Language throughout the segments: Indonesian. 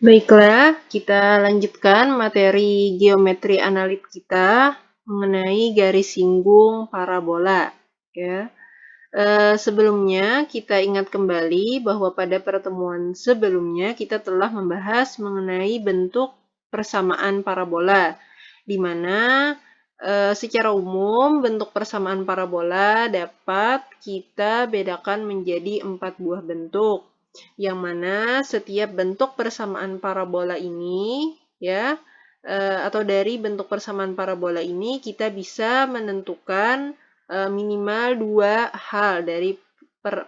Baiklah, kita lanjutkan materi geometri analit kita mengenai garis singgung parabola. Ya. Sebelumnya kita ingat kembali bahwa pada pertemuan sebelumnya kita telah membahas mengenai bentuk persamaan parabola, di mana secara umum bentuk persamaan parabola dapat kita bedakan menjadi 4 buah bentuk, yang mana setiap bentuk persamaan parabola ini ya atau dari bentuk persamaan parabola ini kita bisa menentukan minimal dua hal dari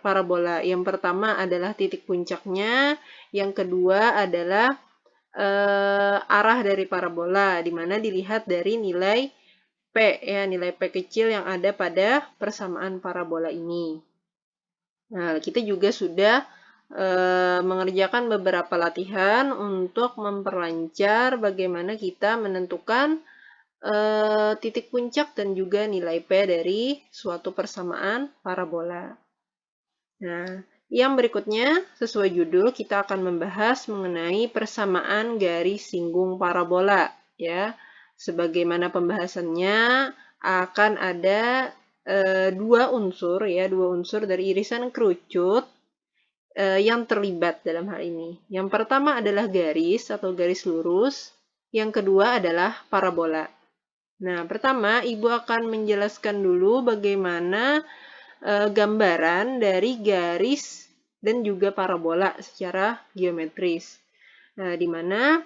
parabola. Yang pertama adalah titik puncaknya, yang kedua adalah arah dari parabola, di mana dilihat dari nilai P, ya, nilai P kecil yang ada pada persamaan parabola ini. Nah, kita juga sudah mengerjakan beberapa latihan untuk memperlancar bagaimana kita menentukan titik puncak dan juga nilai P dari suatu persamaan parabola. Nah, yang berikutnya, sesuai judul, kita akan membahas mengenai persamaan garis singgung parabola. Ya, sebagaimana pembahasannya akan ada dua unsur dari irisan kerucut yang terlibat dalam hal ini. Yang pertama adalah garis atau garis lurus, yang kedua adalah parabola. Nah, pertama Ibu akan menjelaskan dulu bagaimana gambaran dari garis dan juga parabola secara geometris. Nah, di mana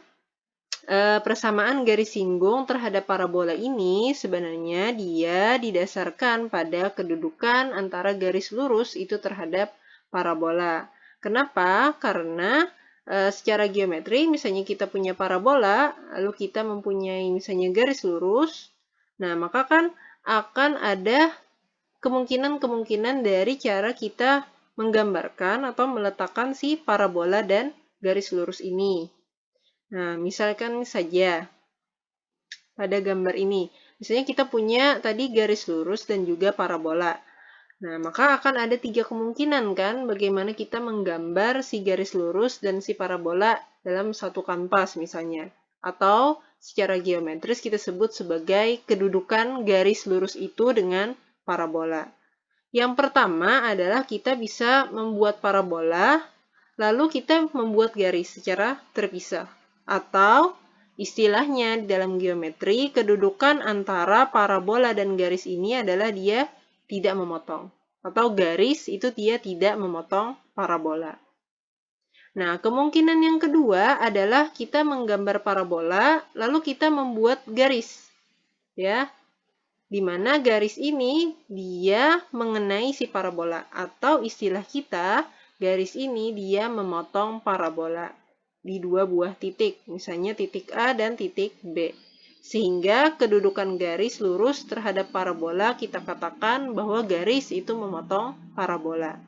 persamaan garis singgung terhadap parabola ini sebenarnya dia didasarkan pada kedudukan antara garis lurus itu terhadap parabola. Kenapa? Karena secara geometri, misalnya kita punya parabola, lalu kita mempunyai misalnya garis lurus, nah maka kan akan ada kemungkinan-kemungkinan dari cara kita menggambarkan atau meletakkan si parabola dan garis lurus ini. Nah, misalkan saja pada gambar ini, misalnya kita punya tadi garis lurus dan juga parabola. Nah, maka akan ada tiga kemungkinan kan bagaimana kita menggambar si garis lurus dan si parabola dalam satu kanvas misalnya. Atau secara geometris kita sebut sebagai kedudukan garis lurus itu dengan parabola. Yang pertama adalah kita bisa membuat parabola, lalu kita membuat garis secara terpisah. Atau istilahnya dalam geometri, kedudukan antara parabola dan garis ini adalah dia tidak memotong. Atau garis itu dia tidak memotong parabola. Nah, kemungkinan yang kedua adalah kita menggambar parabola, lalu kita membuat garis. Ya, di mana garis ini dia mengenai si parabola. Atau istilah kita, garis ini dia memotong parabola di dua buah titik, misalnya titik A dan titik B. Sehingga kedudukan garis lurus terhadap parabola kita katakan bahwa garis itu memotong parabola.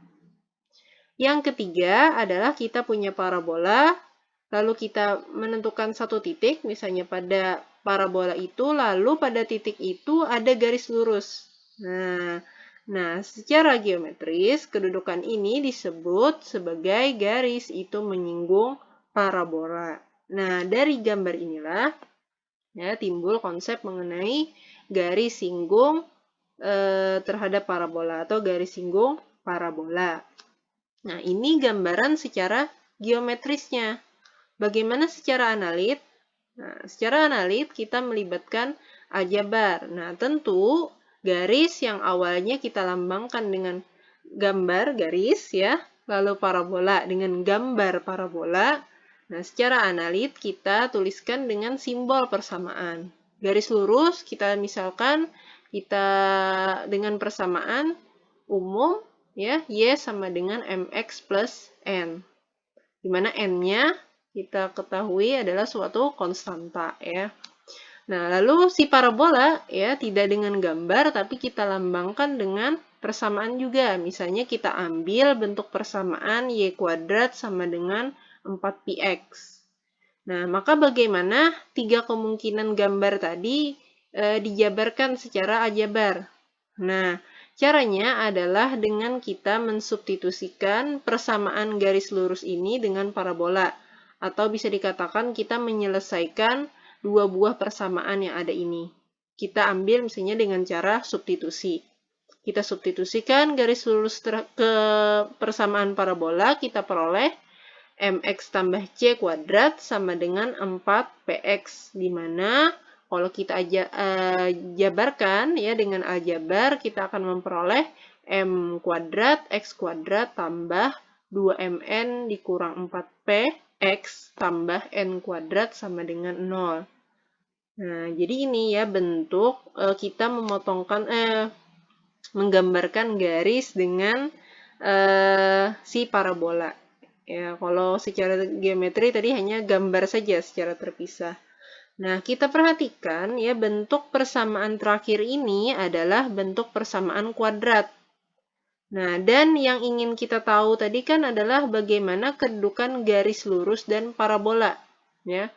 Yang ketiga adalah kita punya parabola, lalu kita menentukan satu titik, misalnya pada parabola itu, lalu pada titik itu ada garis lurus. Nah, secara geometris, kedudukan ini disebut sebagai garis itu menyinggung parabola. Nah, dari gambar inilah ya timbul konsep mengenai garis singgung terhadap parabola atau garis singgung parabola. Nah, ini gambaran secara geometrisnya. Bagaimana secara analit? Nah, secara analit kita melibatkan aljabar. Nah, tentu garis yang awalnya kita lambangkan dengan gambar garis ya, lalu parabola dengan gambar parabola. Nah, secara analit kita tuliskan dengan simbol persamaan. Garis lurus kita misalkan kita dengan persamaan umum ya, Y sama dengan MX plus N. Di mana N-nya kita ketahui adalah suatu konstanta ya. Nah, lalu si parabola ya tidak dengan gambar tapi kita lambangkan dengan persamaan juga. Misalnya kita ambil bentuk persamaan Y kuadrat sama dengan 4px. Nah, maka bagaimana tiga kemungkinan gambar tadi dijabarkan secara aljabar? Nah, caranya adalah dengan kita mensubstitusikan persamaan garis lurus ini dengan parabola. Atau bisa dikatakan kita menyelesaikan dua buah persamaan yang ada ini. Kita ambil misalnya dengan cara substitusi. Kita substitusikan garis lurus ke persamaan parabola, kita peroleh mx tambah c kuadrat sama dengan 4px, di mana kalau kita jabarkan ya dengan aljabar, kita akan memperoleh m kuadrat x kuadrat tambah 2mn dikurang 4p x tambah n kuadrat sama dengan 0. Nah, jadi ini ya bentuk kita menggambarkan garis dengan si parabola. Ya, kalau secara geometri tadi hanya gambar saja secara terpisah. Nah, kita perhatikan ya bentuk persamaan terakhir ini adalah bentuk persamaan kuadrat. Nah, dan yang ingin kita tahu tadi kan adalah bagaimana kedudukan garis lurus dan parabola. Ya,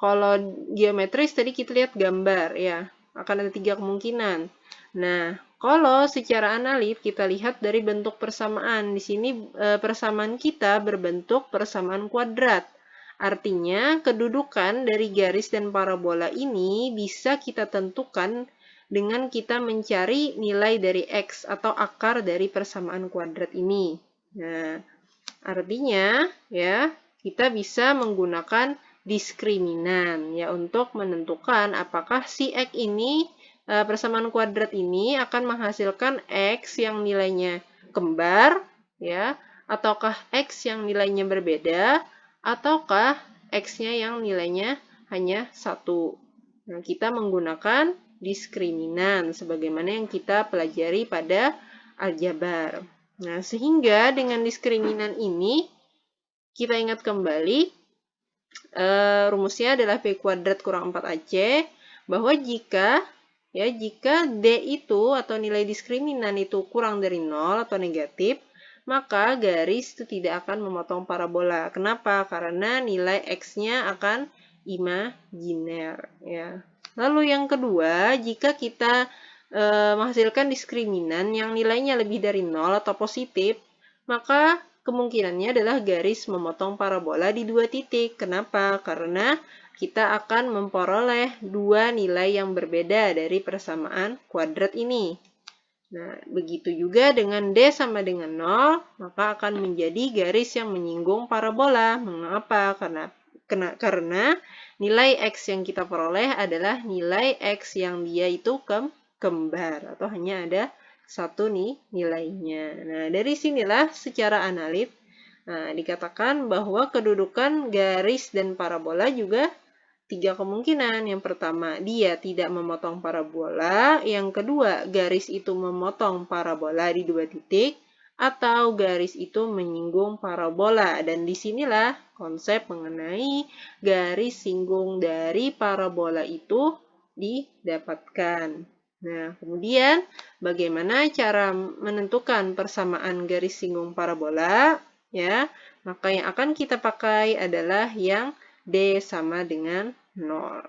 kalau geometris tadi kita lihat gambar ya, akan ada 3 kemungkinan. Nah, kalau secara analit kita lihat dari bentuk persamaan. Di sini persamaan kita berbentuk persamaan kuadrat. Artinya, kedudukan dari garis dan parabola ini bisa kita tentukan dengan kita mencari nilai dari x atau akar dari persamaan kuadrat ini. Nah, artinya ya, kita bisa menggunakan diskriminan ya untuk menentukan apakah si x ini persamaan kuadrat ini akan menghasilkan x yang nilainya kembar ya, ataukah x yang nilainya berbeda, ataukah x-nya yang nilainya hanya 1. Nah, kita menggunakan diskriminan sebagaimana yang kita pelajari pada aljabar. Nah, sehingga dengan diskriminan ini kita ingat kembali rumusnya adalah p kuadrat kurang 4ac, bahwa jika D itu atau nilai diskriminan itu kurang dari 0 atau negatif, maka garis itu tidak akan memotong parabola. Kenapa? Karena nilai x-nya akan imajiner. Ya. Lalu yang kedua, jika kita menghasilkan diskriminan yang nilainya lebih dari 0 atau positif, maka kemungkinannya adalah garis memotong parabola di 2 titik. Kenapa? Karena kita akan memperoleh 2 nilai yang berbeda dari persamaan kuadrat ini. Nah, begitu juga dengan D sama dengan 0, maka akan menjadi garis yang menyinggung parabola. Mengapa? Karena nilai X yang kita peroleh adalah nilai X yang dia itu kembar, atau hanya ada 1 nih nilainya. Nah, dari sinilah secara analit dikatakan bahwa kedudukan garis dan parabola juga 3 kemungkinan. Yang pertama, dia tidak memotong parabola. Yang kedua, garis itu memotong parabola di 2 titik. Atau garis itu menyinggung parabola. Dan disinilah konsep mengenai garis singgung dari parabola itu didapatkan. Nah, kemudian bagaimana cara menentukan persamaan garis singgung parabola? Ya, maka yang akan kita pakai adalah yang D sama dengan 0.